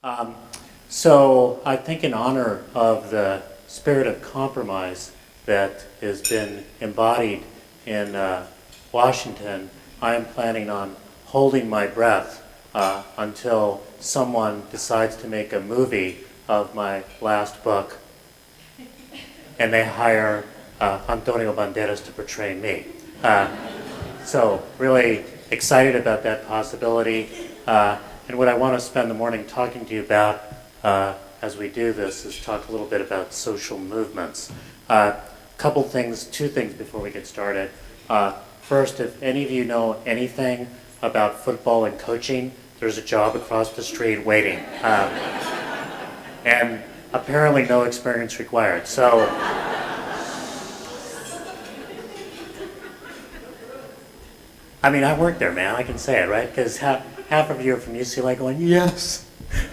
Um, so I think in honor of the spirit of compromise that has been embodied in Washington, I am planning on holding my breath until someone decides to make a movie of my last book and they hire Antonio Banderas to portray me. So really excited about that possibility. And what I want to spend the morning talking to you about as we do this is talk a little bit about social movements. Two things before we get started. First, if any of you know anything about football and coaching, there's a job across the street waiting. And apparently no experience required. So, I mean, I worked there, man. I can say it, right? Because half of you are from UCLA going, yes.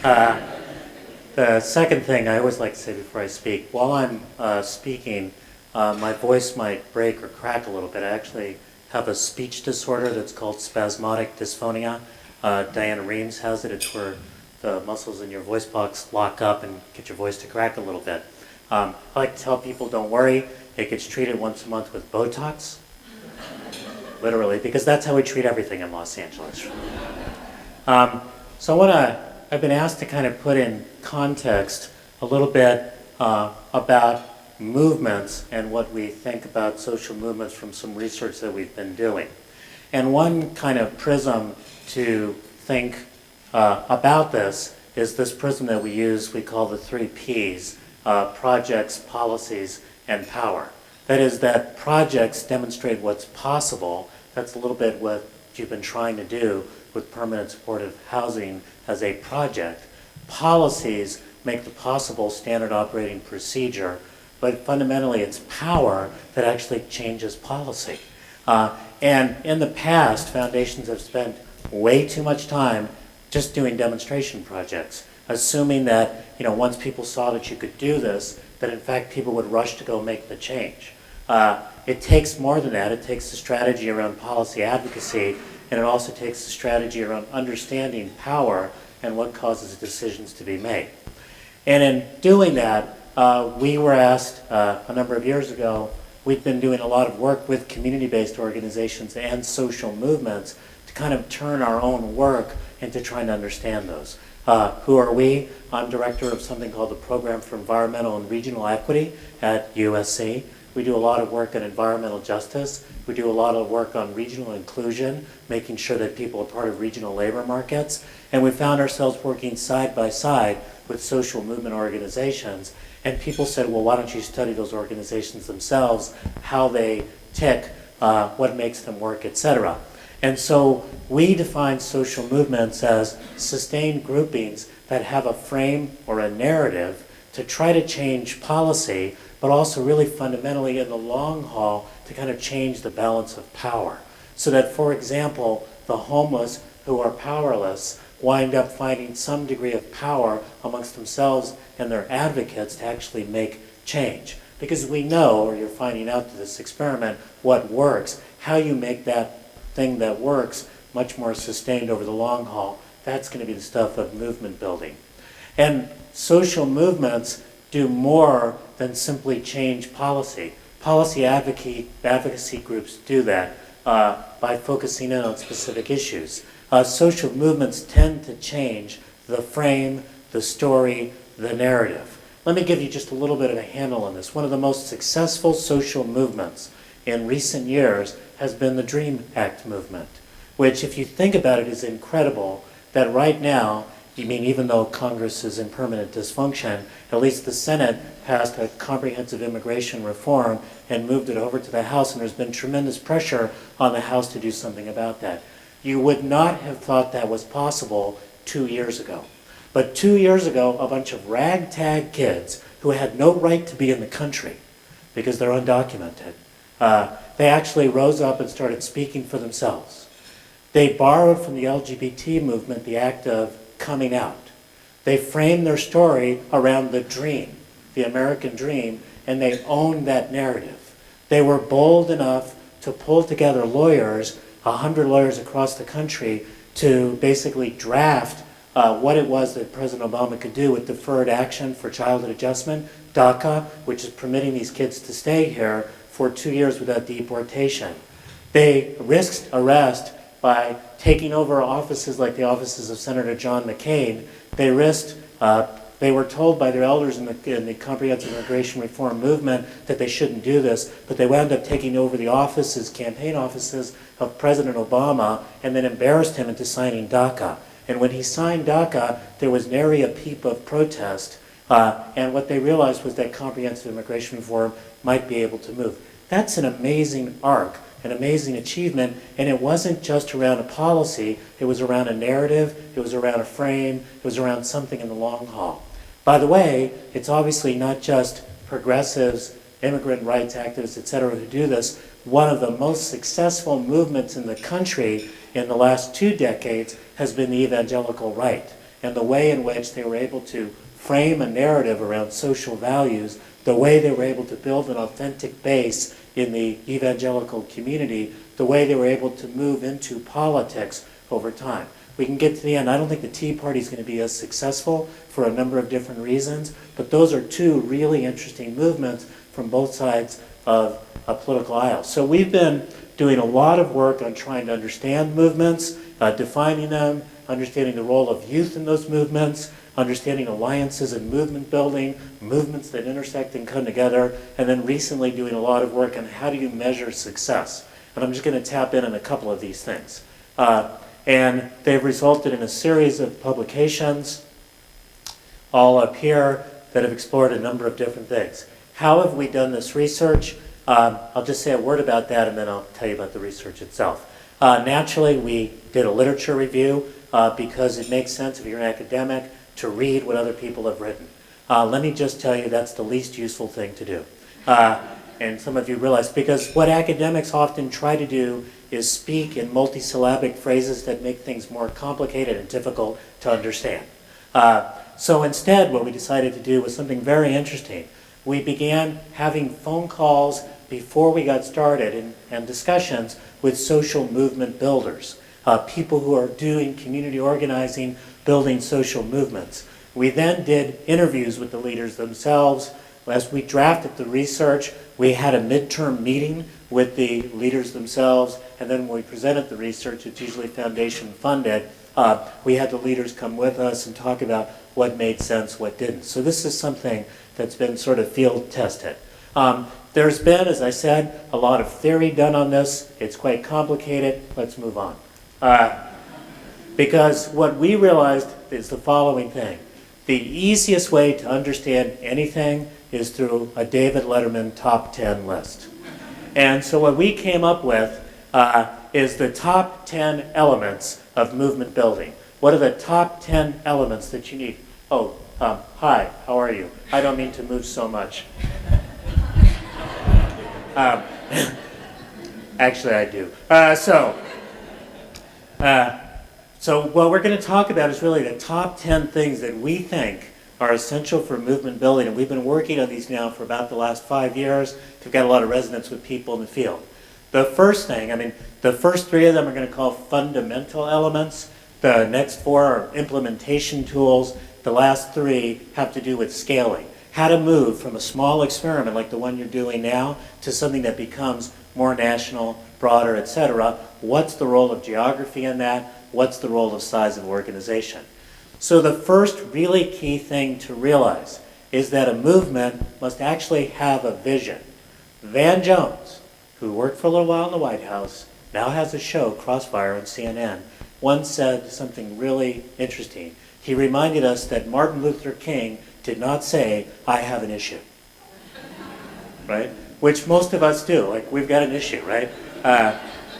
The second thing I always like to say before I speak, while I'm speaking, my voice might break or crack a little bit. I actually have a speech disorder that's called spasmodic dysphonia. Diana Reams has it. It's where the muscles in your voice box lock up and get your voice to crack a little bit. I like to tell people, don't worry, it gets treated once a month with Botox. Literally, because that's how we treat everything in Los Angeles. So I've been asked to kind of put in context a little bit about movements and what we think about social movements from some research that we've been doing. And one kind of prism to think about this is this prism that we use, we call the 3 Ps, projects, policies, and power. That is that projects demonstrate what's possible. That's a little bit what you've been trying to do with permanent supportive housing as a project. Policies make the possible standard operating procedure, but fundamentally it's power that actually changes policy. And in the past, foundations have spent way too much time just doing demonstration projects, assuming that once people saw that you could do this, that in fact people would rush to go make the change. It takes more than that. It takes the strategy around policy advocacy, and it also takes the strategy around understanding power and what causes decisions to be made. And in doing that, we were asked a number of years ago, we've been doing a lot of work with community-based organizations and social movements to kind of turn our own work into trying to understand those. Who are we? I'm director of something called the Program for Environmental and Regional Equity at USC. We do a lot of work on environmental justice. We do a lot of work on regional inclusion, making sure that people are part of regional labor markets. And we found ourselves working side by side with social movement organizations. And people said, well, why don't you study those organizations themselves, how they tick, what makes them work, etc. And so we define social movements as sustained groupings that have a frame or a narrative to try to change policy, but also really fundamentally in the long haul to kind of change the balance of power. So that, for example, the homeless who are powerless wind up finding some degree of power amongst themselves and their advocates to actually make change. Because we know, or you're finding out through this experiment, what works, how you make that thing that works much more sustained over the long haul. That's going to be the stuff of movement building. And social movements do more than simply change policy. Policy advocacy groups do that by focusing in on specific issues. Social movements tend to change the frame, the story, the narrative. Let me give you just a little bit of a handle on this. One of the most successful social movements in recent years has been the DREAM Act movement, which, if you think about it, is incredible that right now, even though Congress is in permanent dysfunction, at least the Senate passed a comprehensive immigration reform and moved it over to the House, and there's been tremendous pressure on the House to do something about that. You would not have thought that was possible 2 years ago. But 2 years ago, a bunch of ragtag kids who had no right to be in the country because they're undocumented, they actually rose up and started speaking for themselves. They borrowed from the LGBT movement the act of coming out. They framed their story around the dream, the American dream, and they owned that narrative. They were bold enough to pull together lawyers, 100 lawyers across the country, to basically draft what it was that President Obama could do with deferred action for childhood adjustment, DACA, which is permitting these kids to stay here for 2 years without deportation. They risked arrest by taking over offices like the offices of Senator John McCain. They risked, they were told by their elders in the Comprehensive Immigration Reform Movement that they shouldn't do this, but they wound up taking over the offices, campaign offices of President Obama, and then embarrassed him into signing DACA. And when he signed DACA, there was nary a peep of protest, and what they realized was that comprehensive immigration reform might be able to move. That's an amazing arc, an amazing achievement, and it wasn't just around a policy, it was around a narrative, it was around a frame, it was around something in the long haul. By the way, it's obviously not just progressives, immigrant rights activists, etc., who do this. One of the most successful movements in the country in the last 2 decades has been the evangelical right, and the way in which they were able to frame a narrative around social values, the way they were able to build an authentic base in the evangelical community, the way they were able to move into politics over time. We can get to the end. I don't think the Tea Party is going to be as successful for a number of different reasons, but those are 2 really interesting movements from both sides of a political aisle. So we've been doing a lot of work on trying to understand movements, defining them, understanding the role of youth in those movements, understanding alliances and movement building, movements that intersect and come together, and then recently doing a lot of work on how do you measure success. And I'm just going to tap in on a couple of these things. And they've resulted in a series of publications, all up here, that have explored a number of different things. How have we done this research? I'll just say a word about that, and then I'll tell you about the research itself. Naturally, we did a literature review because it makes sense if you're an academic to read what other people have written. Let me just tell you that's the least useful thing to do. And some of you realize, because what academics often try to do is speak in multisyllabic phrases that make things more complicated and difficult to understand. So instead, what we decided to do was something very interesting. We began having phone calls before we got started and discussions with social movement builders, people who are doing community organizing, building social movements. We then did interviews with the leaders themselves. As we drafted the research, we had a midterm meeting with the leaders themselves, and then when we presented the research, it's usually foundation funded, we had the leaders come with us and talk about what made sense, what didn't. So this is something that's been sort of field tested. There's been, as I said, a lot of theory done on this. It's quite complicated. Let's move on. Because what we realized is the following thing. The easiest way to understand anything is through a David Letterman top 10 list. And so what we came up with is the top 10 elements of movement building. What are the top 10 elements that you need? Oh, hi, how are you? I don't mean to move so much. Actually, I do. So what we're going to talk about is really the top 10 things that we think are essential for movement building, and we've been working on these now for about the last 5 years. We've got a lot of resonance with people in the field. The first thing, the first 3 of them are going to call fundamental elements. The next 4 are implementation tools. The last 3 have to do with scaling. How to move from a small experiment like the one you're doing now to something that becomes more national, broader, etc. What's the role of geography in that? What's the role of size of organization? So the first really key thing to realize is that a movement must actually have a vision. Van Jones, who worked for a little while in the White House, now has a show, Crossfire, on CNN, once said something really interesting. He reminded us that Martin Luther King did not say, "I have an issue." Right? Which most of us do. Like, we've got an issue, right?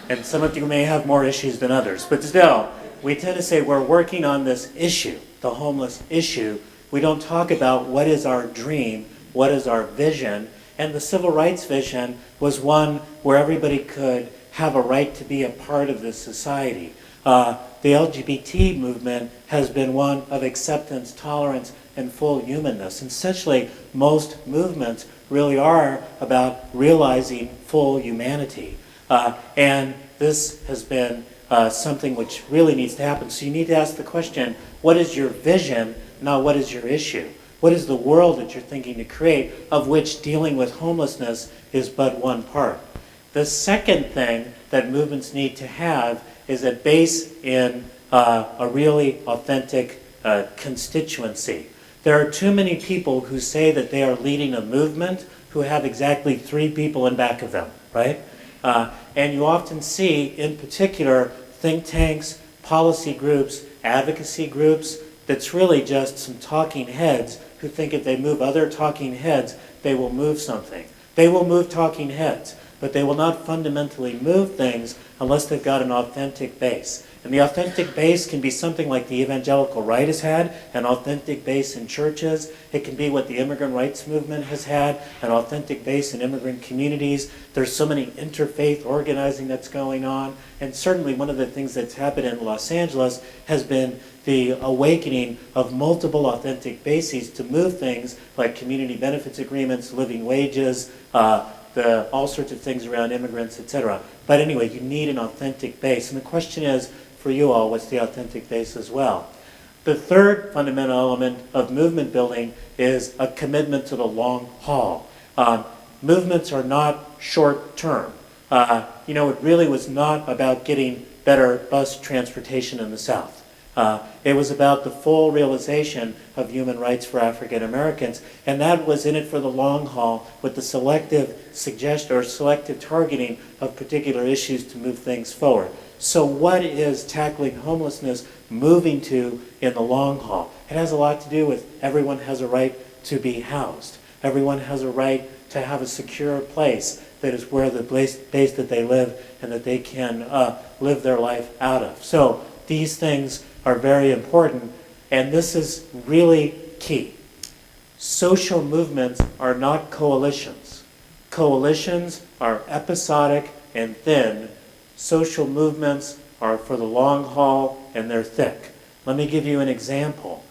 And some of you may have more issues than others. But still, we tend to say we're working on this issue, the homeless issue. We don't talk about what is our dream, what is our vision. And the civil rights vision was one where everybody could have a right to be a part of this society. The LGBT movement has been one of acceptance, tolerance, and full humanness. And essentially, most movements really are about realizing full humanity. And this has been something which really needs to happen. So you need to ask the question, What is your vision, not what is your issue? What is the world that you're thinking to create, of which dealing with homelessness is but one part? The second thing that movements need to have is a base in a really authentic constituency. There are too many people who say that they are leading a movement who have exactly 3 people in back of them, right? And you often see, in particular, think tanks, policy groups, advocacy groups, that's really just some talking heads who think if they move other talking heads, they will move something. They will move talking heads, but they will not fundamentally move things unless they've got an authentic base. And the authentic base can be something like the evangelical right has had, an authentic base in churches. It can be what the immigrant rights movement has had, an authentic base in immigrant communities. There's so many interfaith organizing that's going on. And certainly one of the things that's happened in Los Angeles has been the awakening of multiple authentic bases to move things like community benefits agreements, living wages, all sorts of things around immigrants, etc. But anyway, you need an authentic base. And the question is, for you all, what's the authentic base as well? The third fundamental element of movement building is a commitment to the long haul. Movements are not short term. It really was not about getting better bus transportation in the South. It was about the full realization of human rights for African Americans, and that was in it for the long haul with the selective suggestion or selective targeting of particular issues to move things forward. So what is tackling homelessness moving to in the long haul? It has a lot to do with everyone has a right to be housed. Everyone has a right to have a secure place that is where the base that they live and that they can live their life out of. So these things are very important, and this is really key. Social movements are not coalitions. Coalitions are episodic and thin. Social movements are for the long haul, and they're thick. Let me give you an example.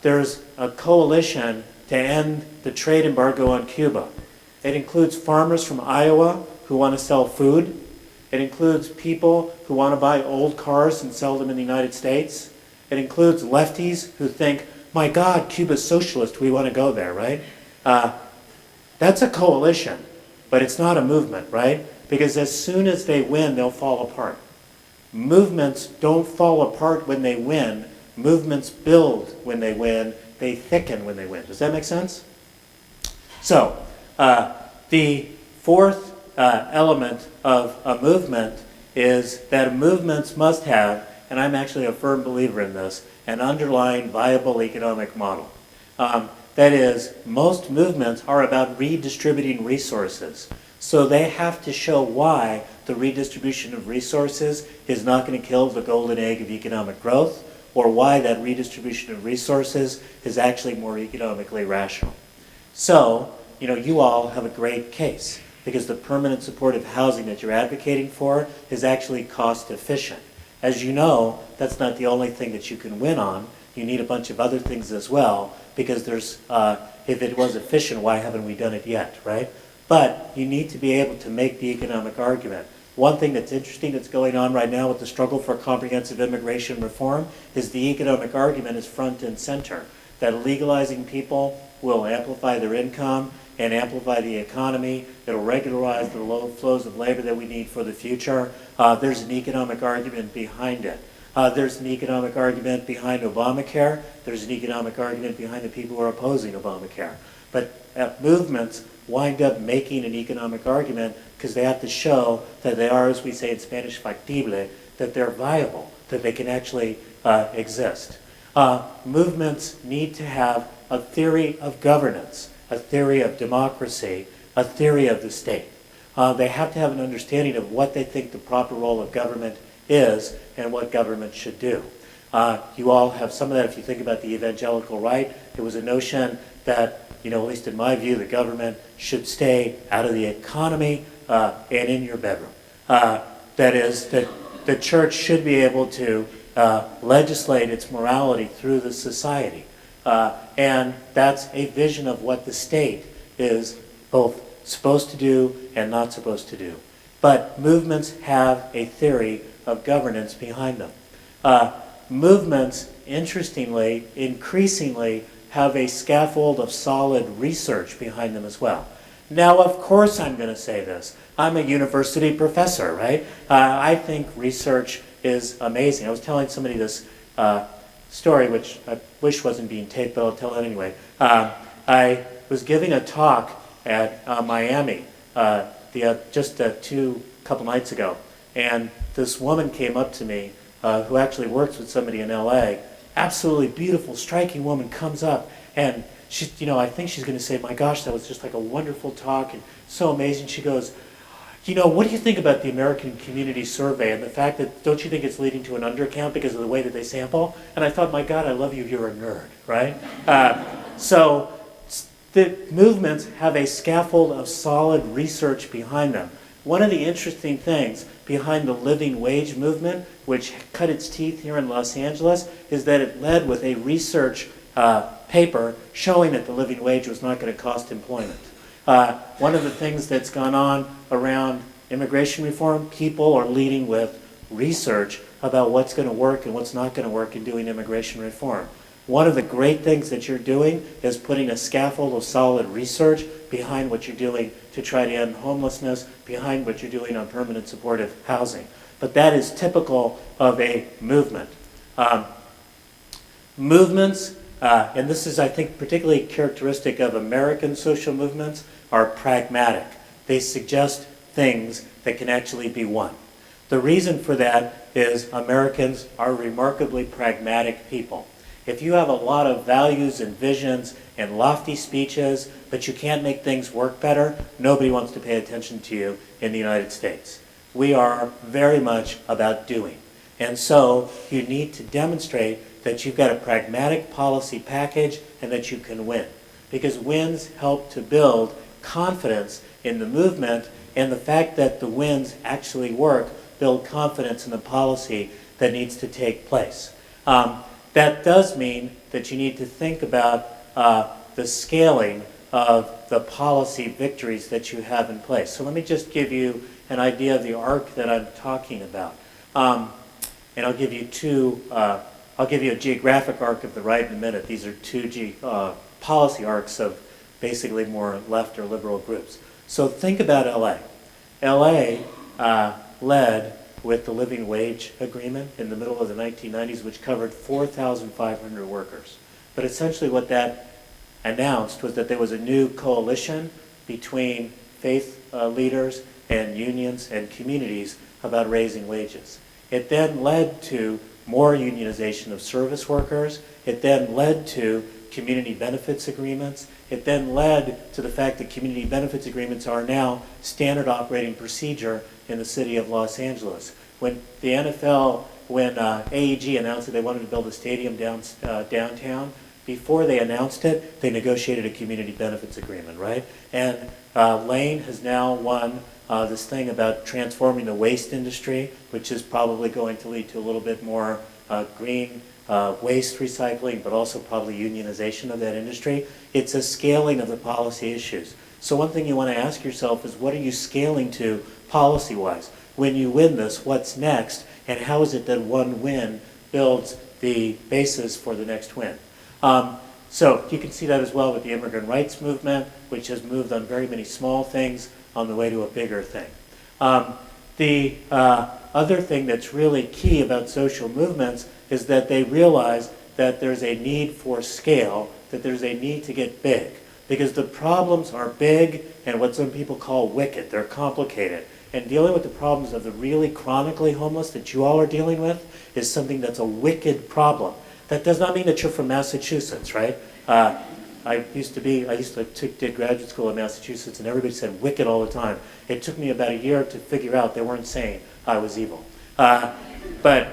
There's a coalition to end the trade embargo on Cuba. It includes farmers from Iowa who want to sell food. It includes people who want to buy old cars and sell them in the United States. It includes lefties who think, my God, Cuba's socialist, we want to go there, right? That's a coalition, but it's not a movement, right? Because as soon as they win, they'll fall apart. Movements don't fall apart when they win. Movements build when they win. They thicken when they win. Does that make sense? So, the fourth element of a movement is that movements must have, and I'm actually a firm believer in this, an underlying viable economic model. That is, most movements are about redistributing resources. So they have to show why the redistribution of resources is not going to kill the golden egg of economic growth, or why that redistribution of resources is actually more economically rational. So, you all have a great case, because the permanent supportive housing that you're advocating for is actually cost efficient. As you know, that's not the only thing that you can win on. You need a bunch of other things as well, because there's, if it was efficient, why haven't we done it yet, right? But you need to be able to make the economic argument. One thing that's interesting that's going on right now with the struggle for comprehensive immigration reform is the economic argument is front and center, that legalizing people will amplify their income and amplify the economy. It'll regularize the low flows of labor that we need for the future. There's an economic argument behind it. There's an economic argument behind Obamacare. There's an economic argument behind the people who are opposing Obamacare. But movements wind up making an economic argument because they have to show that they are, as we say in Spanish, factible, that they're viable, that they can actually exist. Movements need to have a theory of governance, a theory of democracy, a theory of the state. They have to have an understanding of what they think the proper role of government is and what government should do. You all have some of that if you think about the evangelical right. It was a notion that, at least in my view, the government should stay out of the economy and in your bedroom. That is, that the church should be able to legislate its morality through the society. And that's a vision of what the state is both supposed to do and not supposed to do. But movements have a theory of governance behind them. Movements, interestingly, increasingly have a scaffold of solid research behind them as well. Now, of course I'm going to say this. I'm a university professor, right? I think research is amazing. I was telling somebody this story, which I wish wasn't being taped, but I'll tell it anyway. I was giving a talk at Miami just couple nights ago, and this woman came up to me who actually works with somebody in LA. Absolutely beautiful, striking woman comes up, and she, I think she's going to say, "My gosh, that was just like a wonderful talk and so amazing." She goes, "What do you think about the American Community Survey and the fact that, don't you think it's leading to an undercount because of the way that they sample?" And I thought, my God, I love you, you're a nerd, right? So the movements have a scaffold of solid research behind them. One of the interesting things behind the living wage movement, which cut its teeth here in Los Angeles, is that it led with a research paper showing that the living wage was not going to cost employment. One of the things that's gone on around immigration reform, people are leading with research about what's going to work and what's not going to work in doing immigration reform. One of the great things that you're doing is putting a scaffold of solid research behind what you're doing to try to end homelessness, behind what you're doing on permanent supportive housing. But that is typical of a movement. Movements, and this is, I think, particularly characteristic of American social movements, are pragmatic. They suggest things that can actually be won. The reason for that is Americans are remarkably pragmatic people. If you have a lot of values and visions and lofty speeches, but you can't make things work better, nobody wants to pay attention to you in the United States. We are very much about doing. And so you need to demonstrate that you've got a pragmatic policy package and that you can win. Because wins help to build confidence in the movement, and the fact that the wins actually work build confidence in the policy that needs to take place. That does mean that you need to think about the scaling of the policy victories that you have in place. So let me just give you an idea of the arc that I'm talking about. And I'll give you I'll give you a geographic arc of the right in a minute. These are two policy arcs of basically more left or liberal groups. So think about LA. LA led with the living wage agreement in the middle of the 1990s, which covered 4,500 workers. But essentially what that announced was that there was a new coalition between faith leaders and unions and communities about raising wages. It then led to more unionization of service workers. It then led to community benefits agreements. It then led to the fact that community benefits agreements are now standard operating procedure in the city of Los Angeles. When the NFL, when AEG announced that they wanted to build a stadium downtown, before they announced it, they negotiated a community benefits agreement, right? And Lane has now won this thing about transforming the waste industry, which is probably going to lead to a little bit more green waste recycling, but also probably unionization of that industry. It's a scaling of the policy issues. So one thing you want to ask yourself is, what are you scaling to policy-wise? When you win this, what's next? And how is it that one win builds the basis for the next win? So you can see that as well with the immigrant rights movement, which has moved on very many small things on the way to a bigger thing. The other thing that's really key about social movements is that they realize that there's a need for scale, that there's a need to get big. Because the problems are big and what some people call wicked. They're complicated. And dealing with the problems of the really chronically homeless that you all are dealing with is something that's a wicked problem. That does not mean that you're from Massachusetts, right? I did graduate school in Massachusetts, and everybody said wicked all the time. It took me about a year to figure out they weren't saying I was evil. But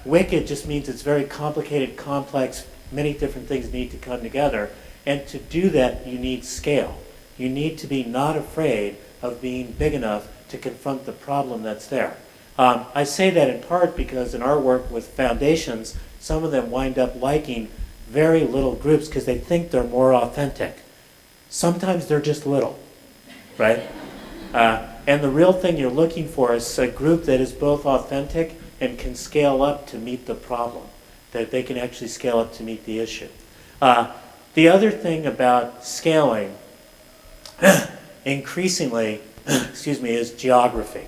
wicked just means it's very complicated, complex, many different things need to come together. And to do that, you need scale. You need to be not afraid of being big enough to confront the problem that's there. I say that in part because in our work with foundations, some of them wind up liking very little groups because they think they're more authentic. Sometimes they're just little, right? And the real thing you're looking for is a group that is both authentic and can scale up to meet the problem, that they can actually scale up to meet the issue. The other thing about scaling, increasingly, is geography.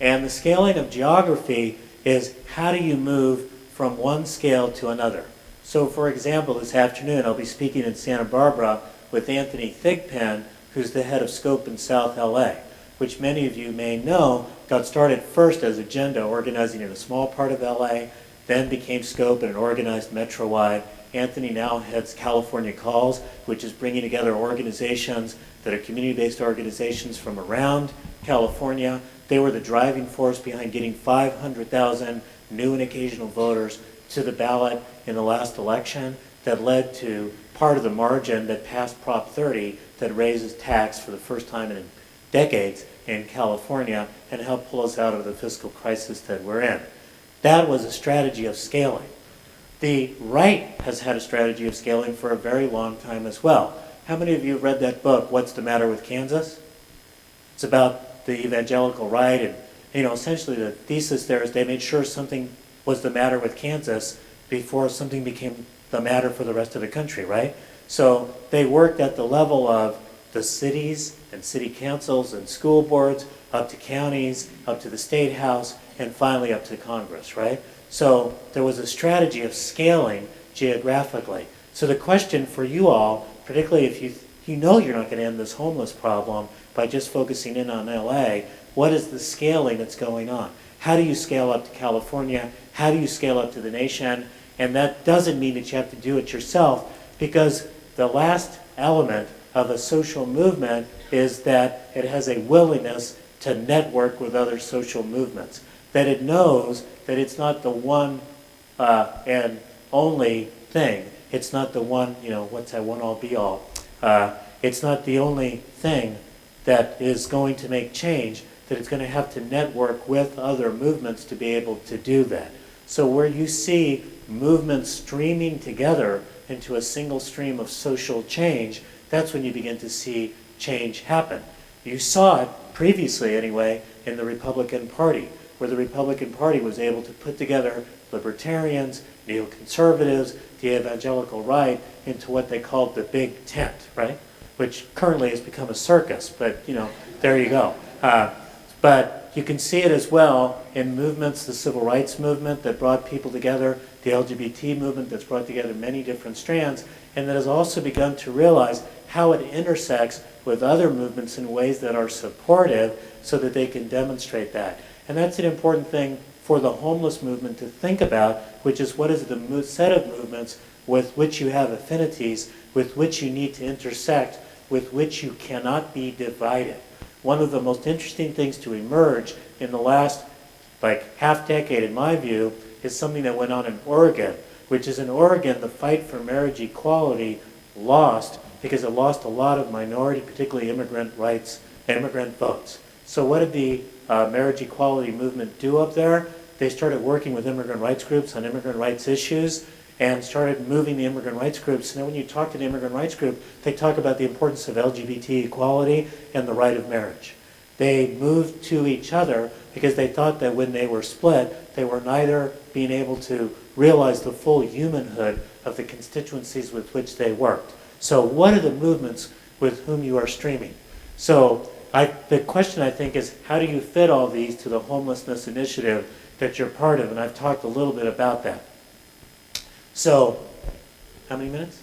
And the scaling of geography is how do you move from one scale to another. So for example, this afternoon I'll be speaking in Santa Barbara with Anthony Thigpen, who's the head of Scope in South LA, which many of you may know got started first as Agenda, organizing in a small part of LA, then became Scope and organized metro-wide. Anthony now heads California Calls, which is bringing together organizations that are community-based organizations from around California. They were the driving force behind getting 500,000 new and occasional voters to the ballot in the last election that led to part of the margin that passed Prop 30 that raises tax for the first time in decades in California and helped pull us out of the fiscal crisis that we're in. That was a strategy of scaling. The right has had a strategy of scaling for a very long time as well. How many of you have read that book, What's the Matter with Kansas? It's about the evangelical right, and essentially the thesis there is they made sure something was the matter with Kansas before something became the matter for the rest of the country, right? So they worked at the level of the cities and city councils and school boards, up to counties, up to the state house, and finally up to Congress, right? So there was a strategy of scaling geographically. So the question for you all, particularly if you know you're not going to end this homeless problem by just focusing in on LA, what is the scaling that's going on? How do you scale up to California? How do you scale up to the nation? And that doesn't mean that you have to do it yourself, because the last element of a social movement is that it has a willingness to network with other social movements, that it knows that it's not the one and only thing. It's not the one, what's that one all be all. It's not the only thing that is going to make change, that it's going to have to network with other movements to be able to do that. So where you see movements streaming together into a single stream of social change, that's when you begin to see change happen. You saw it previously anyway in the Republican Party, where the Republican Party was able to put together libertarians, neoconservatives, the evangelical right into what they called the big tent, right? Which currently has become a circus, but there you go. But you can see it as well in movements, the civil rights movement that brought people together, the LGBT movement that's brought together many different strands, and that has also begun to realize how it intersects with other movements in ways that are supportive so that they can demonstrate that. And that's an important thing for the homeless movement to think about, which is what is the set of movements with which you have affinities, with which you need to intersect, with which you cannot be divided. One of the most interesting things to emerge in the last half decade, in my view, is something that went on in Oregon, which is in Oregon, the fight for marriage equality lost because it lost a lot of minority, particularly immigrant rights, immigrant votes. So what did the marriage equality movement do up there? They started working with immigrant rights groups on immigrant rights issues and started moving the immigrant rights groups. Now when you talk to the immigrant rights group, they talk about the importance of LGBT equality and the right of marriage. They moved to each other because they thought that when they were split, they were neither being able to realize the full humanhood of the constituencies with which they worked. So what are the movements with whom you are streaming? So the question, I think, is how do you fit all these to the homelessness initiative that you're part of? And I've talked a little bit about that. So, how many minutes?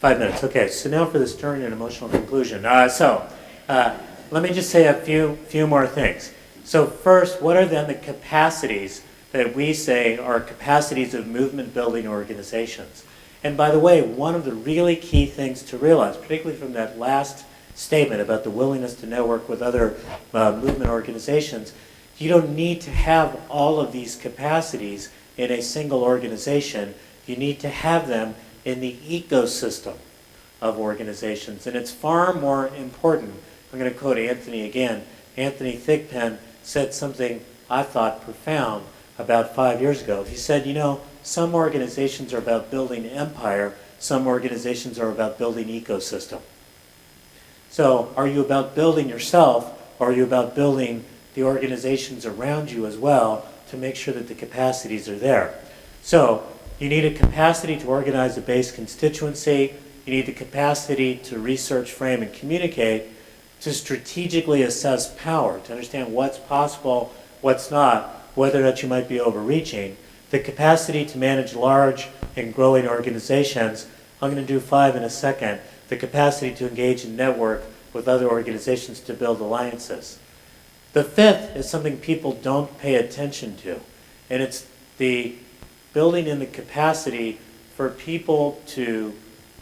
5 minutes. Okay, so now for the stern and emotional conclusion. Let me just say a few more things. So first, what are then the capacities that we say are capacities of movement-building organizations? And by the way, one of the really key things to realize, particularly from that last statement about the willingness to network with other movement organizations, you don't need to have all of these capacities in a single organization. You need to have them in the ecosystem of organizations. And it's far more important. I'm going to quote Anthony again. Anthony Thigpen said something I thought profound about 5 years ago. He said, some organizations are about building empire, some organizations are about building ecosystem. So are you about building yourself, or are you about building the organizations around you as well to make sure that the capacities are there. So you need a capacity to organize a base constituency. You need the capacity to research, frame, and communicate, to strategically assess power, to understand what's possible, what's not, whether or not you might be overreaching, the capacity to manage large and growing organizations. I'm going to do 5 in a second. The capacity to engage and network with other organizations to build alliances. The 5th is something people don't pay attention to, and it's the building in the capacity for people to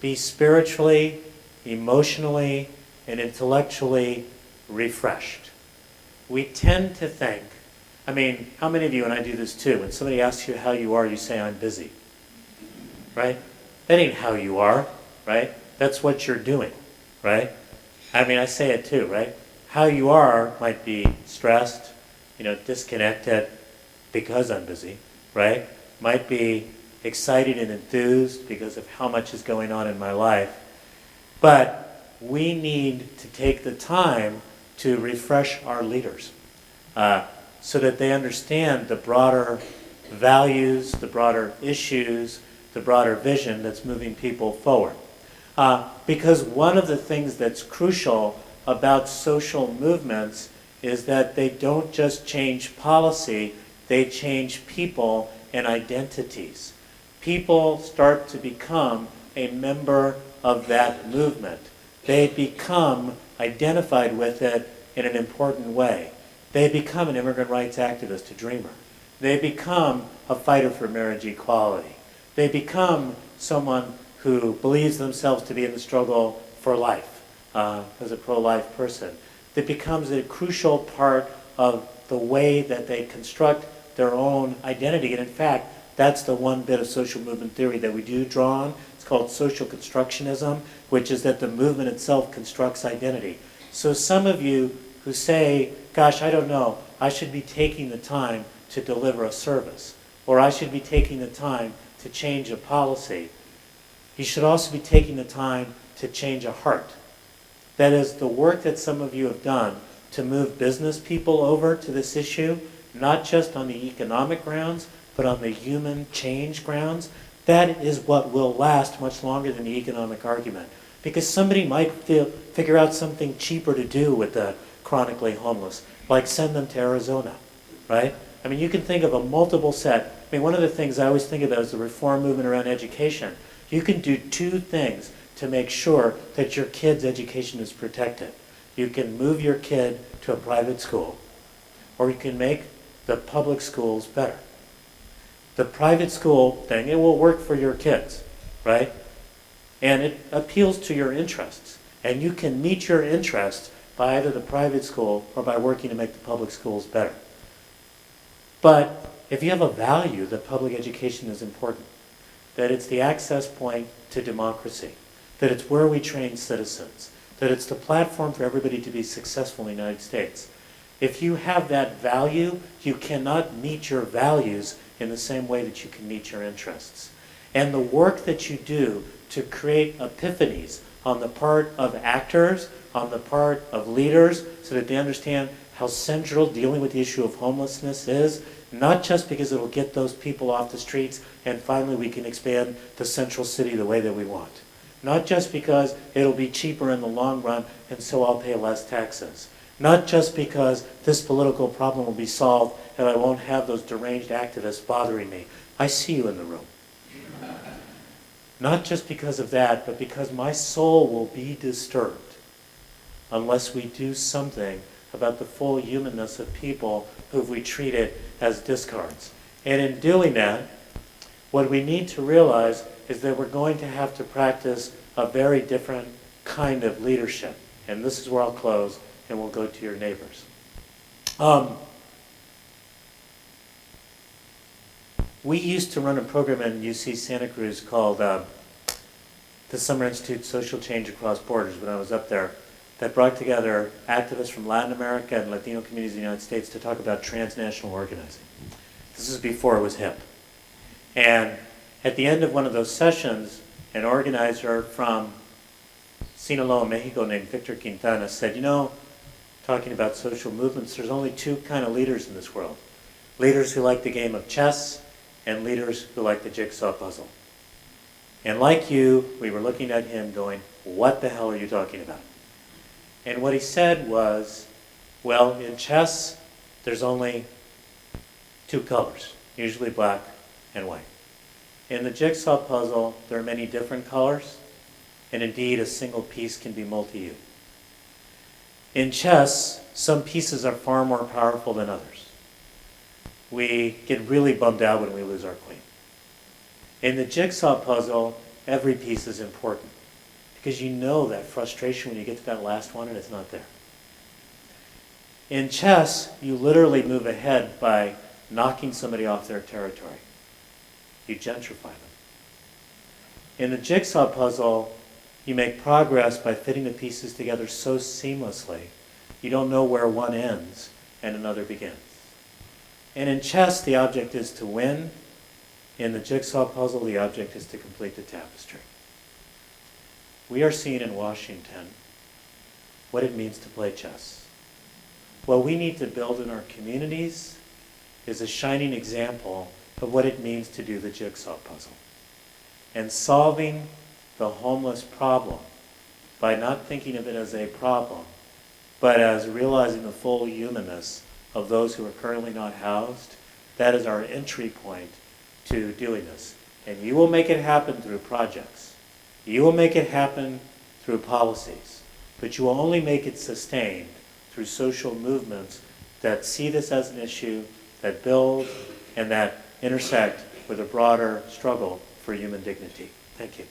be spiritually, emotionally, and intellectually refreshed. We tend to think, I mean, how many of you, and I do this too, when somebody asks you how you are, you say, I'm busy, right? That ain't how you are, right? That's what you're doing, right? I mean, I say it too, right? How you are might be stressed, disconnected because I'm busy, right? Might be excited and enthused because of how much is going on in my life. But we need to take the time to refresh our leaders so that they understand the broader values, the broader issues, the broader vision that's moving people forward. Because one of the things that's crucial about social movements is that they don't just change policy, they change people and identities. People start to become a member of that movement. They become identified with it in an important way. They become an immigrant rights activist, a dreamer. They become a fighter for marriage equality. They become someone who believes themselves to be in the struggle for life as a pro-life person. That becomes a crucial part of the way that they construct their own identity. And in fact, that's the one bit of social movement theory that we do draw on. It's called social constructionism, which is that the movement itself constructs identity. So some of you who say, gosh, I don't know, I should be taking the time to deliver a service, or I should be taking the time to change a policy. You should also be taking the time to change a heart. That is, the work that some of you have done to move business people over to this issue, not just on the economic grounds, but on the human change grounds, that is what will last much longer than the economic argument. Because somebody might figure out something cheaper to do with the chronically homeless, like send them to Arizona, right? I mean, you can think of a multiple set. I mean, one of the things I always think about is the reform movement around education. You can do 2 things to make sure that your kid's education is protected. You can move your kid to a private school, or you can make the public schools better. The private school thing, it will work for your kids, right? And it appeals to your interests. And you can meet your interests by either the private school or by working to make the public schools better. But if you have a value that public education is important, that it's the access point to democracy, that it's where we train citizens, that it's the platform for everybody to be successful in the United States. If you have that value, you cannot meet your values in the same way that you can meet your interests. And the work that you do to create epiphanies on the part of actors, on the part of leaders, so that they understand how central dealing with the issue of homelessness is, not just because it'll get those people off the streets and finally we can expand the central city the way that we want. Not just because it'll be cheaper in the long run and so I'll pay less taxes. Not just because this political problem will be solved and I won't have those deranged activists bothering me. I see you in the room. Not just because of that, but because my soul will be disturbed unless we do something about the full humanness of people who we treated as discards. And in doing that, what we need to realize is that we're going to have to practice a very different kind of leadership. And this is where I'll close, and we'll go to your neighbors. We used to run a program in UC Santa Cruz called the Summer Institute Social Change Across Borders when I was up there, that brought together activists from Latin America and Latino communities in the United States to talk about transnational organizing. This is before it was hip. And at the end of one of those sessions, an organizer from Sinaloa, Mexico named Victor Quintana said, talking talking about social movements, there's only two kind of leaders in this world. Leaders who like the game of chess and leaders who like the jigsaw puzzle. And like you, we were looking at him going, what the hell are you talking about? And what he said was, well, in chess, there's only two colors, usually black and white. In the jigsaw puzzle, there are many different colors, and indeed a single piece can be multi-hue. In chess, some pieces are far more powerful than others. We get really bummed out when we lose our queen. In the jigsaw puzzle, every piece is important because you know that frustration when you get to that last one and it's not there. In chess, you literally move ahead by knocking somebody off their territory. You gentrify them. In the jigsaw puzzle, you make progress by fitting the pieces together so seamlessly, you don't know where one ends and another begins. And in chess, the object is to win. In the jigsaw puzzle, the object is to complete the tapestry. We are seeing in Washington what it means to play chess. What we need to build in our communities is a shining example of what it means to do the jigsaw puzzle. And solving the homeless problem by not thinking of it as a problem, but as realizing the full humanness of those who are currently not housed, that is our entry point to doing this. And you will make it happen through projects. You will make it happen through policies. But you will only make it sustained through social movements that see this as an issue, that build, and that intersect with a broader struggle for human dignity. Thank you.